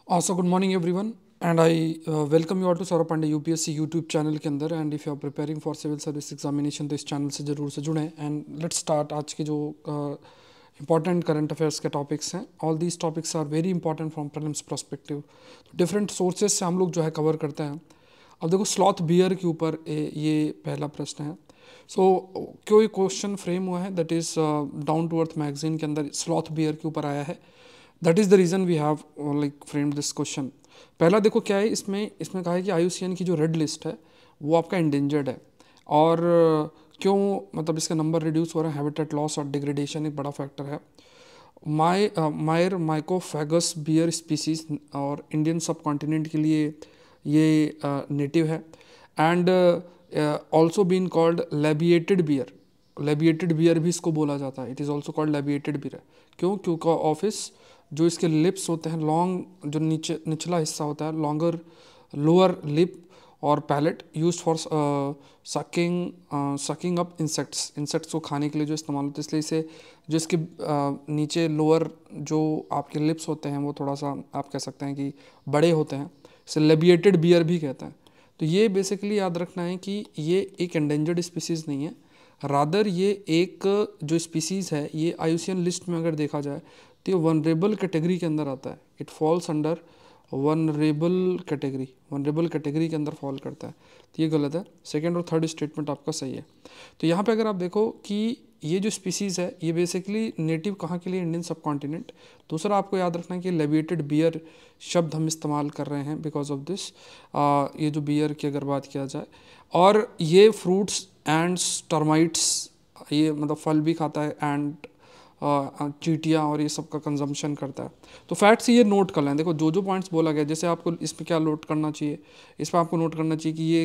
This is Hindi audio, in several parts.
So good morning everyone and I welcome you all to Saurabh Pandey UPSC YouTube channel के अंदर। And if you are preparing for civil service examination तो इस चैनल से ज़रूर से जुड़ें। एंड लेट्स स्टार्ट आज के जो इंपॉर्टेंट करंट अफेयर्स के टॉपिक्स हैं। All these topics are very important from prelims perspective. Different sources से हम लोग जो है कवर करते हैं। अब देखो स्लॉथ बियर के ऊपर ये पहला प्रश्न है। सो कोई क्वेश्चन फ्रेम हुआ है that is down to earth magazine के अंदर स्लॉथ बियर के ऊपर आया है। That is the reason we have like framed this question. पहला देखो क्या है इसमें कहा है कि IUCN की जो रेड लिस्ट है वो आपका इंडेंजर्ड है। और क्यों, मतलब इसका नंबर रिड्यूस हो रहा है, हैबिटेट लॉस और डिग्रेडेशन एक बड़ा फैक्टर है। मायर माइकोफेगस बियर स्पीसीज और इंडियन सब कॉन्टिनेंट के लिए ये नेटिव है। And also been called labiated bear. Labiated bear भी इसको बोला जाता है। It is also called labiated bear. क्यों? क्योंकि ऑफिस जो इसके लिप्स होते हैं, लॉन्ग जो निचला हिस्सा होता है, लॉन्गर लोअर लिप और palate used for sucking up insects को खाने के लिए जो इस्तेमाल होता है, इसलिए इसे जो इसके नीचे लोअर जो आपके लिप्स होते हैं वो थोड़ा सा आप कह सकते हैं कि बड़े होते हैं, इसे लेबिएटेड बियर भी कहते हैं। तो ये बेसिकली याद रखना है कि ये एक एंडेंजर्ड स्पीसीज़ नहीं है, रादर ये एक जो स्पीसीज़ है ये IUCN लिस्ट में अगर देखा जाए तो ये वनरेबल कैटेगरी के अंदर आता है। It falls under vulnerable category के अंदर फॉल करता है। तो ये गलत है। सेकेंड और थर्ड स्टेटमेंट आपका सही है। तो यहाँ पे अगर आप देखो कि ये जो स्पीसीज़ है ये बेसिकली नेटिव कहाँ के लिए, इंडियन सब कॉन्टिनेंट। दूसरा आपको याद रखना है कि लेबिएटेड बियर शब्द हम इस्तेमाल कर रहे हैं बिकॉज ऑफ दिस। ये जो बियर की अगर बात किया जाए, और ये फ्रूट्स एंड टर्माइट्स, ये मतलब फल भी खाता है एंड चींटियाँ और ये सब का कंजम्पशन करता है। तो फैक्ट्स ये नोट कर लें। देखो जो जो पॉइंट्स बोला गया, जैसे आपको इसमें क्या नोट करना चाहिए, इसमें आपको नोट करना चाहिए कि ये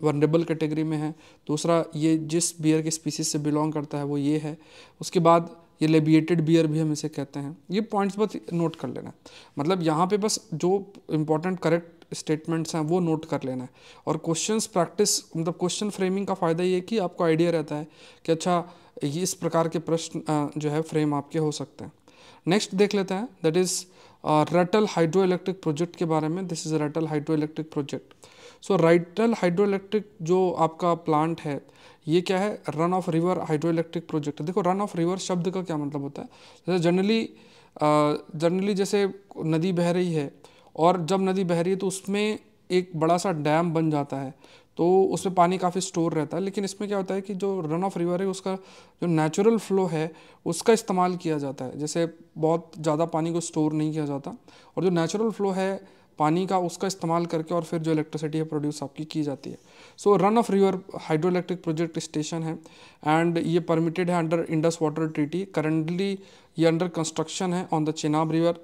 वनरेबल कैटेगरी में है। दूसरा, ये जिस बियर के स्पीसीज से बिलोंग करता है वो ये है। उसके बाद ये लेबिएटेड बियर भी हम इसे कहते हैं। ये पॉइंट्स बस नोट कर लेना है। मतलब यहाँ पे बस जो इंपॉर्टेंट करेक्ट स्टेटमेंट्स हैं वो नोट कर लेना है। और क्वेश्चंस प्रैक्टिस, मतलब क्वेश्चन फ्रेमिंग का फ़ायदा ये है कि आपको आइडिया रहता है कि अच्छा ये इस प्रकार के प्रश्न जो है फ्रेम आपके हो सकते हैं। नेक्स्ट देख लेते हैं, that is Ratle hydro electric project के बारे में। This is Ratle hydro electric project. So Ratle hydro electric जो आपका प्लांट है ये क्या है, run of river hydro electric project. देखो रन ऑफ रिवर शब्द का क्या मतलब होता है, जैसे जनरली जैसे नदी बह रही है और जब नदी बह रही है तो उसमें एक बड़ा सा डैम बन जाता है, तो उसमें पानी काफ़ी स्टोर रहता है। लेकिन इसमें क्या होता है कि जो रन ऑफ रिवर है उसका जो नेचुरल फ्लो है उसका इस्तेमाल किया जाता है। जैसे बहुत ज़्यादा पानी को स्टोर नहीं किया जाता, और जो नेचुरल फ्लो है पानी का उसका इस्तेमाल करके और फिर जो इलेक्ट्रिसिटी है प्रोड्यूस आपकी की जाती है। So run of river hydro electric project station है एंड ये परमिटेड है under Indus water treaty. Currently ये अंडर कंस्ट्रक्शन है on the Chenab river.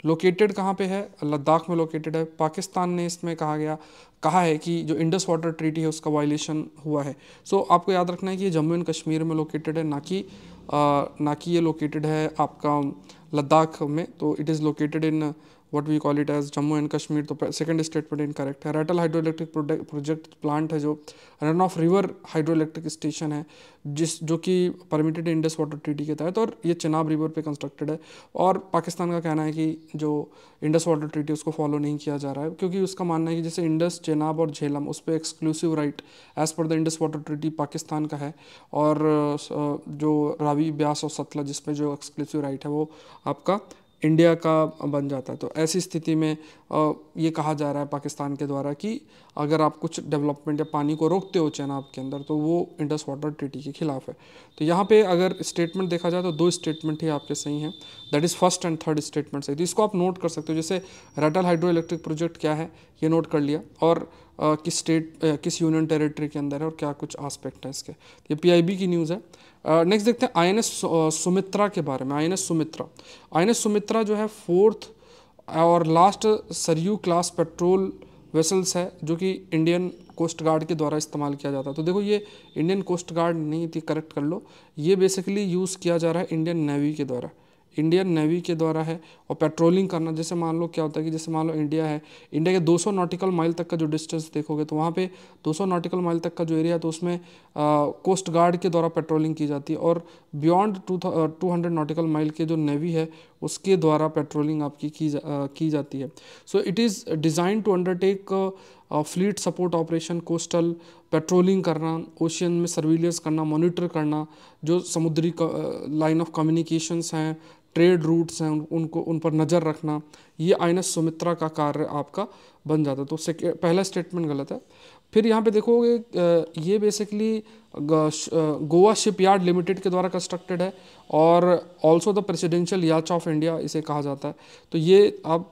Located कहाँ पे है, लद्दाख में लोकेटेड है। पाकिस्तान ने इसमें कहा है कि जो इंडस वाटर ट्रीटी है उसका वायलेशन हुआ है। सो आपको याद रखना है कि ये जम्मू एंड कश्मीर में लोकेटेड है, ना कि ये लोकेटेड है आपका लद्दाख में। तो it is located in what we call it as Jammu and Kashmir. तो सेकंड स्टेटमेंट इनकरेक्ट है। Ratle hydro electric project plant है जो run of river hydro electric station है जो कि परमिटेड इंडस वाटर ट्रीटी के तहत, और ये चेनाब रिवर पे कंस्ट्रक्टेड है। और पाकिस्तान का कहना है कि जो इंडस वाटर ट्रीटी उसको फॉलो नहीं किया जा रहा है, क्योंकि उसका मानना है कि जैसे इंडस, चेनाब और झेलम उस पर exclusive right as per the Indus water treaty Pakistan का है, और जो रावी, ब्यास और सतलज जिसमें जो एक्सक्लूसिव राइट है वो आपका इंडिया का बन जाता है। तो ऐसी स्थिति में ये कहा जा रहा है पाकिस्तान के द्वारा कि अगर आप कुछ डेवलपमेंट या पानी को रोकते हो चेनाब के अंदर तो वो इंडस वाटर ट्रीटी के खिलाफ है। तो यहाँ पे अगर स्टेटमेंट देखा जाए तो दो स्टेटमेंट ही आपके सही हैं, that is first and third statement सही। तो इसको आप नोट कर सकते हो। जैसे रटल हाइड्रो इलेक्ट्रिक प्रोजेक्ट क्या है ये नोट कर लिया, और किस यूनियन टेरिटरी के अंदर है और क्या कुछ आस्पेक्ट है इसके। ये PIB की न्यूज़ है। नेक्स्ट देखते हैं INS सुमित्रा के बारे में। INS सुमित्रा जो है फोर्थ और last Saryu class patrol vessels है जो कि इंडियन कोस्ट गार्ड के द्वारा इस्तेमाल किया जाता है। तो देखो ये इंडियन कोस्ट गार्ड नहीं थी, करेक्ट कर लो, ये बेसिकली यूज़ किया जा रहा है इंडियन नेवी के द्वारा। इंडियन नेवी के द्वारा है। और पेट्रोलिंग करना, जैसे मान लो क्या होता है कि जैसे मान लो इंडिया के 200 नॉटिकल माइल तक का जो डिस्टेंस देखोगे तो वहाँ पे 200 नॉटिकल माइल तक का जो एरिया है तो उसमें कोस्ट गार्ड के द्वारा पेट्रोलिंग की जाती है, और बियॉन्ड 200 नॉटिकल माइल के जो नेवी है उसके द्वारा पेट्रोलिंग आपकी की जाती है। So it is design to undertake fleet support operation, coastal patrolling करना, ओशियन में सर्विलेंस करना, मॉनिटर करना, जो समुद्री लाइन ऑफ कम्युनिकेशंस हैं, ट्रेड रूट्स हैं, उनको उन पर नज़र रखना, ये INS सुमित्रा का कार्य आपका बन जाता है। तो पहला स्टेटमेंट गलत है। फिर यहाँ पे देखोगे ये बेसिकली गोवा शिपयार्ड लिमिटेड के द्वारा कंस्ट्रक्टेड है और ऑल्सो द प्रेसिडेंशियल याच ऑफ इंडिया इसे कहा जाता है। तो ये आप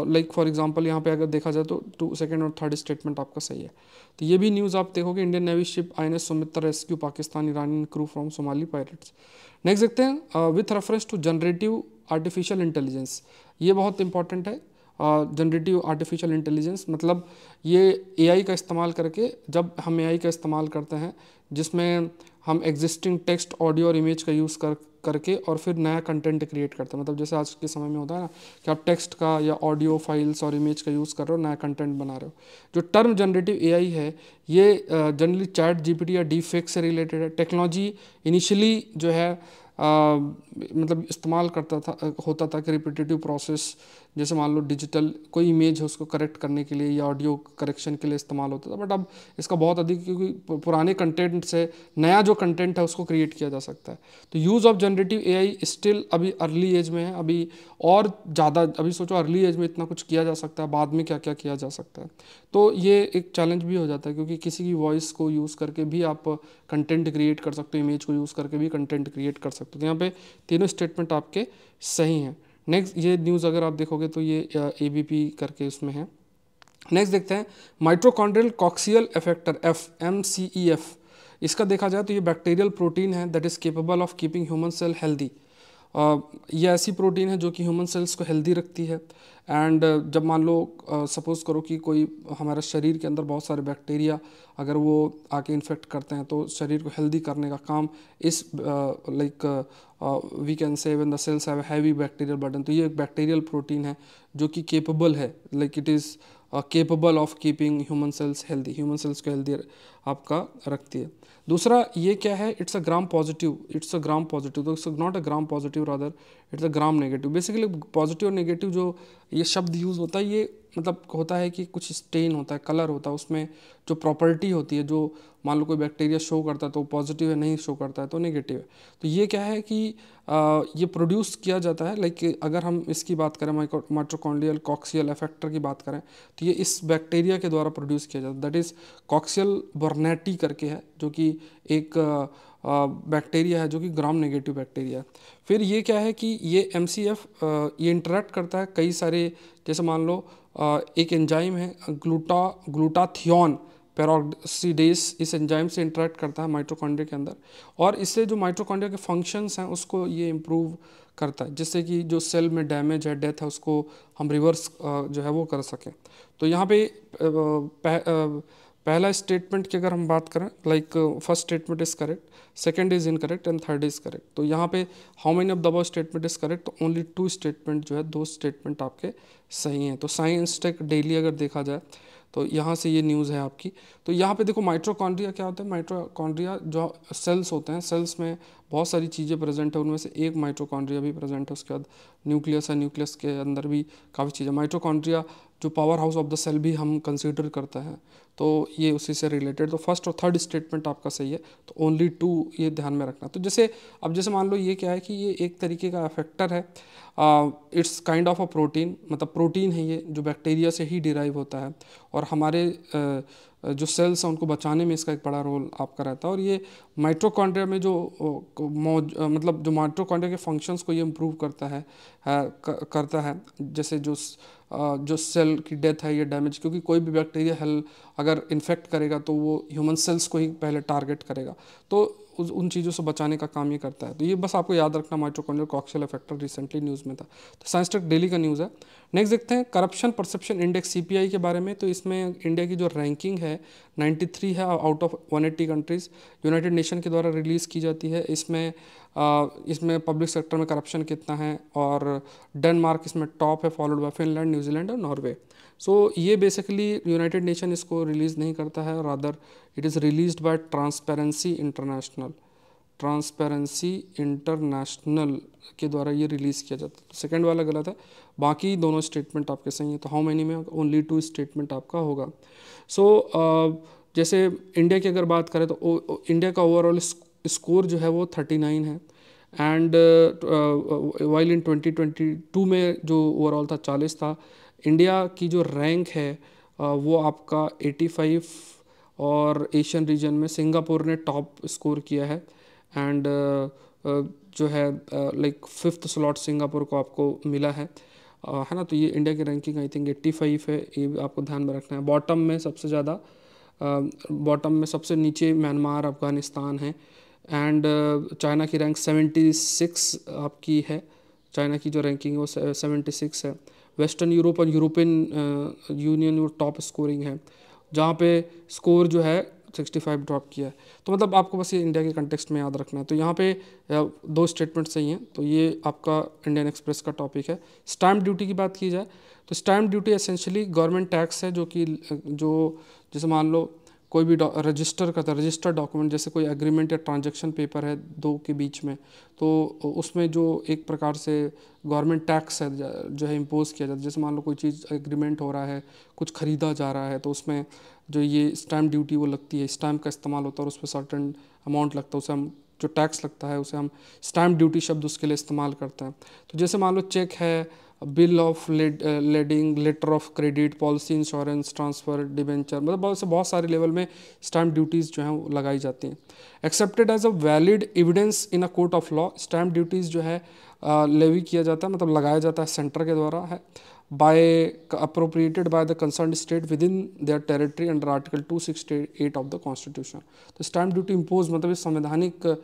लाइक फॉर एग्जांपल यहाँ पे अगर देखा जाए तो सेकंड और थर्ड स्टेटमेंट आपका सही है। तो ये भी न्यूज़ आप देखोगे, Indian navy ship INS Sumitra rescue Pakistani Iranian crew from Somali pirates. Next देखते हैं with reference to generative artificial intelligence, ये बहुत इंपॉर्टेंट है। जनरेटिव आर्टिफिशियल इंटेलिजेंस मतलब ये AI का इस्तेमाल करके, जब हम AI का इस्तेमाल करते हैं जिसमें हम एग्जिस्टिंग टेक्स्ट, ऑडियो और इमेज का यूज़ करके और फिर नया कंटेंट क्रिएट करते हैं। मतलब जैसे आज के समय में होता है ना कि आप टेक्स्ट का या ऑडियो फाइल्स और इमेज का यूज़ कर रहे हो, नया कंटेंट बना रहे हो। जो टर्म जनरेटिव AI है ये जनरली चैट GPT या डीप फेक से रिलेटेड है। टेक्नोलॉजी इनिशियली जो है मतलब इस्तेमाल होता था कि रिपीटेटिव प्रोसेस, जैसे मान लो डिजिटल कोई इमेज है उसको करेक्ट करने के लिए या ऑडियो करेक्शन के लिए इस्तेमाल होता था, बट अब इसका बहुत अधिक, क्योंकि पुराने कंटेंट से नया जो कंटेंट है उसको क्रिएट किया जा सकता है। तो use of generative AI still अभी अर्ली एज में है, अभी और ज़्यादा, अभी सोचो अर्ली एज में इतना कुछ किया जा सकता है, बाद में क्या क्या किया जा सकता है। तो ये एक चैलेंज भी हो जाता है, क्योंकि किसी की वॉइस को यूज़ करके भी आप कंटेंट क्रिएट कर सकते हो, इमेज को यूज़ करके भी कंटेंट क्रिएट कर सकते हो। तो यहाँ पे तीनों स्टेटमेंट आपके सही हैं। नेक्स्ट ये न्यूज़ अगर आप देखोगे तो ये ABP करके उसमें है। नेक्स्ट देखते हैं माइटोकॉन्ड्रियल कॉक्सियल इफेक्टर MCEF। इसका देखा जाए तो ये बैक्टीरियल प्रोटीन है that is capable of keeping human cell healthy. ये ऐसी प्रोटीन है जो कि ह्यूमन सेल्स को हेल्दी रखती है। एंड जब मान लो सपोज़ करो कि कोई हमारे शरीर के अंदर बहुत सारे बैक्टीरिया अगर वो आके इन्फेक्ट करते हैं तो शरीर को हेल्दी करने का काम इस like we can say when the cells have heavy bacterial burden, तो ये एक बैक्टीरियल प्रोटीन है जो कि केपेबल है, like it is capable of keeping human cells healthy, human cells को हेल्दी आपका रखती है। दूसरा ये क्या है, इट्स अ ग्राम पॉजिटिव, तो it's not a gram positive, rather it's a gram negative. Basically positive और नेगेटिव जो ये शब्द यूज़ होता है, ये मतलब होता है कि कुछ स्टेन होता है, कलर होता है, उसमें जो प्रॉपर्टी होती है, जो मान लो कोई बैक्टीरिया शो करता है तो पॉजिटिव है, नहीं शो करता है तो नेगेटिव है। तो ये क्या है कि ये प्रोड्यूस किया जाता है, लाइक अगर हम इसकी बात करें माइटोकॉन्ड्रियल कॉक्सियल इफेक्टर की बात करें तो ये इस बैक्टीरिया के द्वारा प्रोड्यूस किया जाता है, दैट इज़ कॉक्सियल बर्नेटी करके है, जो कि एक बैक्टीरिया है जो कि ग्राम नेगेटिव बैक्टीरिया है। फिर ये क्या है कि ये MCF ये इंटरेक्ट करता है कई सारे, जैसे मान लो एक एंजाइम है ग्लूटाथियोन पेरोक्सीडेस, इस एंजाइम से इंटरेक्ट करता है माइटोकॉन्ड्रिया के अंदर, और इससे जो माइटोकॉन्ड्रिया के फंक्शंस हैं उसको ये इम्प्रूव करता है, जिससे कि जो सेल में डैमेज है, डेथ है, उसको हम रिवर्स जो है वो कर सकें। तो यहाँ पे पहला स्टेटमेंट की अगर हम बात करें, like first statement is correct, second is incorrect and third is correct. तो यहाँ पे how many of the above statement is correct, तो ओनली 2 स्टेटमेंट जो है, 2 स्टेटमेंट आपके सही हैं। तो साइंस टेक डेली अगर देखा जाए तो यहाँ से ये न्यूज़ है आपकी। तो यहाँ पे देखो माइटोकॉन्ड्रिया क्या होता है, माइटोकॉन्ड्रिया जो सेल्स होते हैं, सेल्स में बहुत सारी चीज़ें प्रेजेंट है, उनमें से एक माइटोकॉन्ड्रिया भी प्रेजेंट है। उसके बाद न्यूक्लियस है, न्यूक्लियस के अंदर भी काफ़ी चीज़ें, माइटोकॉन्ड्रिया जो power house of the cell भी हम कंसीडर करते हैं, तो ये उसी से रिलेटेड। तो फर्स्ट और थर्ड स्टेटमेंट आपका सही है, तो ओनली 2 ये ध्यान में रखना। तो जैसे मान लो ये क्या है कि ये एक तरीके का अफेक्टर है, it's kind of a protein, मतलब प्रोटीन है ये जो बैक्टीरिया से ही डिराइव होता है, और हमारे जो सेल्स हैं उनको बचाने में इसका एक बड़ा रोल आपका रहता है। और ये माइटोकॉन्ड्रिया में जो मतलब जो माइटोकॉन्ड्रिया के फंक्शंस को ये इम्प्रूव करता है, जैसे जो सेल की डेथ है या डैमेज, क्योंकि कोई भी बैक्टीरिया अगर इन्फेक्ट करेगा तो वो ह्यूमन सेल्स को ही पहले टारगेट करेगा, तो उन चीज़ों से बचाने का काम ये करता है। तो ये बस आपको याद रखना, mitochondrial coxal effector recently news में था। तो साइंस टेक डेली का न्यूज़ है। नेक्स्ट देखते हैं करप्शन परसेप्शन इंडेक्स CPI के बारे में। तो इसमें इंडिया की जो रैंकिंग है 93 है out of 180 countries, United nation के द्वारा रिलीज़ की जाती है। इसमें पब्लिक सेक्टर में करप्शन कितना है, और डेनमार्क इसमें टॉप है, फॉलोड बाय फिनलैंड, न्यूजीलैंड और नॉर्वे। सो ये बेसिकली यूनाइटेड नेशन इसको रिलीज़ नहीं करता है, rather it is released by transparency international. Transparency international के द्वारा ये रिलीज़ किया जाता है। तो सेकंड वाला गलत है, बाकी दोनों स्टेटमेंट आपके सही हैं। तो हाउ मैनी में ओनली 2 स्टेटमेंट आपका होगा। सो जैसे इंडिया की अगर बात करें तो इंडिया का ओवरऑल स्कोर जो है वो 39 है, एंड वाइल इन 2022 में जो ओवरऑल था 40 था। इंडिया की जो रैंक है वो आपका 85, और एशियन रीजन में सिंगापुर ने टॉप स्कोर किया है, एंड जो है लाइक 5th स्लॉट सिंगापुर को आपको मिला है ना। तो ये इंडिया की रैंकिंग आई थिंक 85 है, ये भी आपको ध्यान में रखना है। बॉटम में सबसे ज़्यादा बॉटम में सबसे नीचे म्यांमार, अफ़गानिस्तान है, एंड चाइना की रैंक 76 आपकी है। चाइना की जो रैंकिंग है वो 76 है। वेस्टर्न यूरोप और यूरोपियन यूनियन वो टॉप स्कोरिंग है, जहाँ पे स्कोर जो है 65 ड्रॉप किया है। तो मतलब आपको बस ये इंडिया के कंटेक्स्ट में याद रखना है। तो यहाँ पे 2 स्टेटमेंट सही हैं। तो ये आपका इंडियन एक्सप्रेस का टॉपिक है। स्टैम्प ड्यूटी की बात की जाए तो stamp duty essentially government tax है, जो जैसे मान लो कोई भी रजिस्टर करता है, रजिस्टर्ड डॉक्यूमेंट, जैसे कोई एग्रीमेंट या ट्रांजैक्शन पेपर है दो के बीच में, तो उसमें जो एक प्रकार से गवर्नमेंट टैक्स है जो है इम्पोज किया जाता है। जैसे मान लो कोई चीज़ एग्रीमेंट हो रहा है, कुछ ख़रीदा जा रहा है, तो उसमें जो ये स्टैम्प ड्यूटी वो लगती है, स्टैम्प का इस्तेमाल होता है और उस पर सर्टन अमाउंट लगता है, उसे हम जो टैक्स लगता है उसे हम स्टैम्प ड्यूटी शब्द उसके लिए इस्तेमाल करते हैं। तो जैसे मान लो चेक है, bill of lading, letter of credit, policy insurance, transfer, debenture, मतलब बहुत सारे लेवल में स्टैम्प ड्यूटीज़ जो हैं वो लगाई जाती हैं। Accepted as a valid evidence in a court of law, stamp duties जो है लेवी किया जाता है, मतलब लगाया जाता है सेंटर के द्वारा है, by appropriated by the concern state within their territory under article 268 of the constitution. तो स्टैम्प ड्यूटी इम्पोज मतलब इस संवैधानिक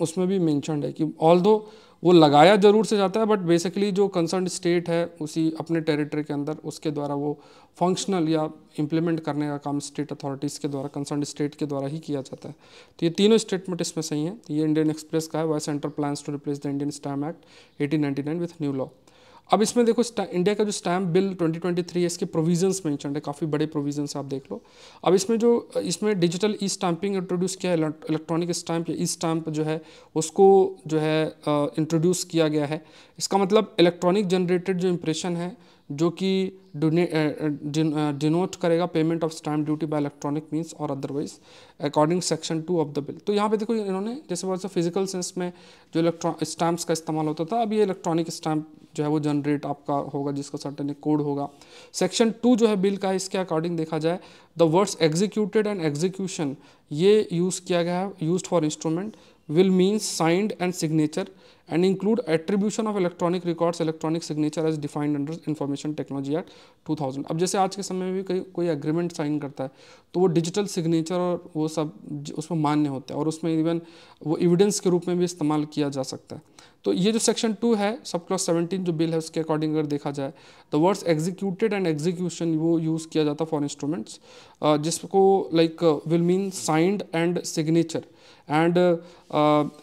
उसमें भी मेंशन्ड है कि ऑल्दो वो लगाया जरूर से जाता है, बट बेसिकली जो कंसर्न स्टेट है उसी अपने टेरिटरी के अंदर उसके द्वारा वो फंक्शनल या इम्प्लीमेंट करने का काम स्टेट अथॉरिटीज़ के द्वारा, कंसर्न स्टेट के द्वारा ही किया जाता है। तो ये तीनों स्टेटमेंट इसमें सही हैं। ये इंडियन एक्सप्रेस का है, why centre plans to replace the Indian stamp act 1899 with new law. अब इसमें देखो इंडिया का जो स्टैम्प बिल 2023 है, इसके प्रोविजंस मेंशन्ड है, काफ़ी बड़े प्रोविजंस आप देख लो। अब इसमें डिजिटल ई स्टैंपिंग इंट्रोड्यूस किया है, इलेक्ट्रॉनिक स्टैंप या ई स्टैंप जो है उसको जो है इंट्रोड्यूस किया गया है। इसका मतलब इलेक्ट्रॉनिक जनरेटेड जो इम्प्रेशन है, जो कि डिनोट करेगा payment of stamp duty by electronic means और otherwise according section 2 of the bill. तो यहाँ पे देखो इन्होंने जैसे बहुत सा फिजिकल सेंस में जो स्टैम्प्स का इस्तेमाल होता था, अब ये इलेक्ट्रॉनिक स्टैम्प जो है वो जनरेट आपका होगा, जिसका सर्टेन एक कोड होगा। सेक्शन 2 जो है बिल का, इसके अकॉर्डिंग देखा जाए the words executed and execution ये यूज़ किया गया है, used for instrument will means signed and signature and include attribution of electronic records, electronic signature as defined under Information Technology Act 2000। अब जैसे आज के समय में भी कोई एग्रीमेंट साइन करता है तो वो डिजिटल सिग्नेचर और वो सब उसमें मान्य होता है, और उसमें इवन वो एविडेंस के रूप में भी इस्तेमाल किया जा सकता है। तो ये जो सेक्शन 2 है सब क्लॉज 17 जो बिल है उसके अकॉर्डिंग अगर देखा जाए the words executed and execution वो यूज़ किया जाता फॉर इंस्ट्रूमेंट्स, जिसको like will mean signed and signature, and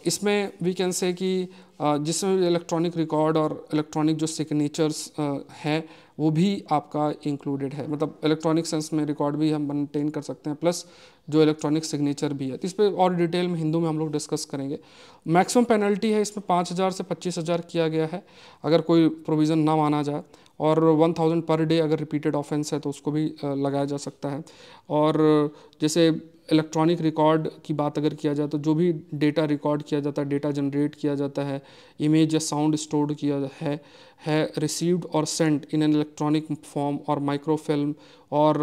इसमें वी कैन से कि जिसमें इलेक्ट्रॉनिक रिकॉर्ड और इलेक्ट्रॉनिक जो सिग्नेचर्स हैं वो भी आपका इंक्लूडेड है, मतलब इलेक्ट्रॉनिक सेंस में रिकॉर्ड भी हम मेंटेन कर सकते हैं, प्लस जो इलेक्ट्रॉनिक सिग्नेचर भी है। तो इस पर और डिटेल में हिंदू में हम लोग डिस्कस करेंगे। मैक्सिमम पेनल्टी है इसमें 5,000 से 25,000 किया गया है अगर कोई प्रोविज़न ना माना जाए, और 1,000 पर डे अगर रिपीटेड ऑफेंस है तो उसको भी लगाया जा सकता है। और जैसे इलेक्ट्रॉनिक रिकॉर्ड की बात अगर किया जाए तो जो भी डेटा रिकॉर्ड किया जाता है, डेटा जनरेट किया जाता है, इमेज या साउंड स्टोर्ड किया है रिसीव्ड और sent in an electronic form और माइक्रोफिल्म और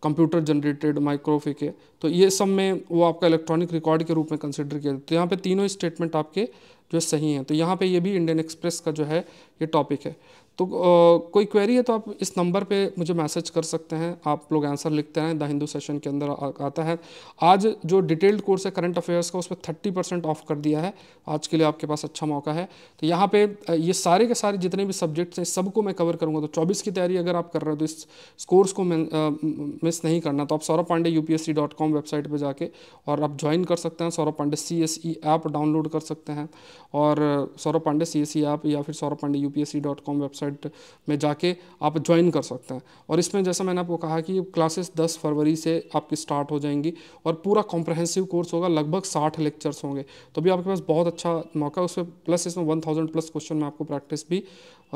कंप्यूटर जनरेटेड माइक्रोफिके, तो ये सब में वो आपका इलेक्ट्रॉनिक रिकॉर्ड के रूप में कंसिडर किया जाता है। तो यहाँ पे तीनों स्टेटमेंट आपके जो सही हैं। तो यहाँ पे ये भी इंडियन एक्सप्रेस का जो है ये टॉपिक है। तो कोई क्वेरी है तो आप इस नंबर पे मुझे मैसेज कर सकते हैं, आप लोग आंसर लिखते हैं, द हिंदू सेशन के अंदर आता है। आज जो डिटेल्ड कोर्स है करंट अफेयर्स का उस पर 30% ऑफ कर दिया है, आज के लिए आपके पास अच्छा मौका है। तो यहाँ पे ये सारे के सारे जितने भी सब्जेक्ट्स हैं सबको मैं कवर करूँगा। तो 24 की तैयारी अगर आप कर रहे हो तो इस कोर्स को मिस नहीं करना, तो आप सौरभ पांडे UPSC.com वेबसाइट पर जाके और आप ज्वाइन कर सकते हैं। Saurabh Pandey CSE app download कर सकते हैं, और सौरभ पांडे CSE ऐप या फिर Saurabh Pandey UPSC.com website website में जाके आप ज्वाइन कर सकते हैं। और इसमें जैसा मैंने आपको कहा कि क्लासेस 10 फरवरी से आपकी स्टार्ट हो जाएंगी और पूरा कॉम्प्रहेंसिव कोर्स होगा, लगभग 60 लेक्चर्स होंगे। तो भी आपके पास बहुत अच्छा मौका है उसमें, प्लस इसमें 1000 प्लस क्वेश्चन मैं आपको प्रैक्टिस भी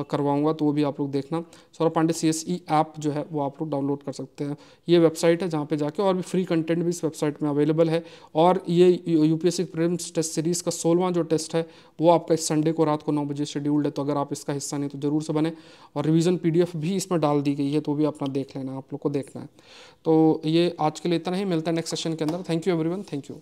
करवाऊंगा, तो वो भी आप लोग देखना। सौरभ पांडे CSE ऐप जो है वो आप लोग डाउनलोड कर सकते हैं। ये वेबसाइट है जहाँ पे जाके, और भी फ्री कंटेंट भी इस वेबसाइट में अवेलेबल है। और ये UPSC प्रीलिम्स टेस्ट सीरीज़ का 16वां जो टेस्ट है वो आपका इस संडे को रात को 9 बजे शेड्यूल्ड है। तो अगर आप इसका हिस्सा नहीं तो ज़रूर से बने, और रिवीजन PDF भी इसमें डाल दी गई है, तो भी अपना देख लेना, आप लोग को देखना है। तो ये आज के लिए इतना ही, मिलता है नेक्स्ट सेशन के अंदर। Thank you everyone, thank you.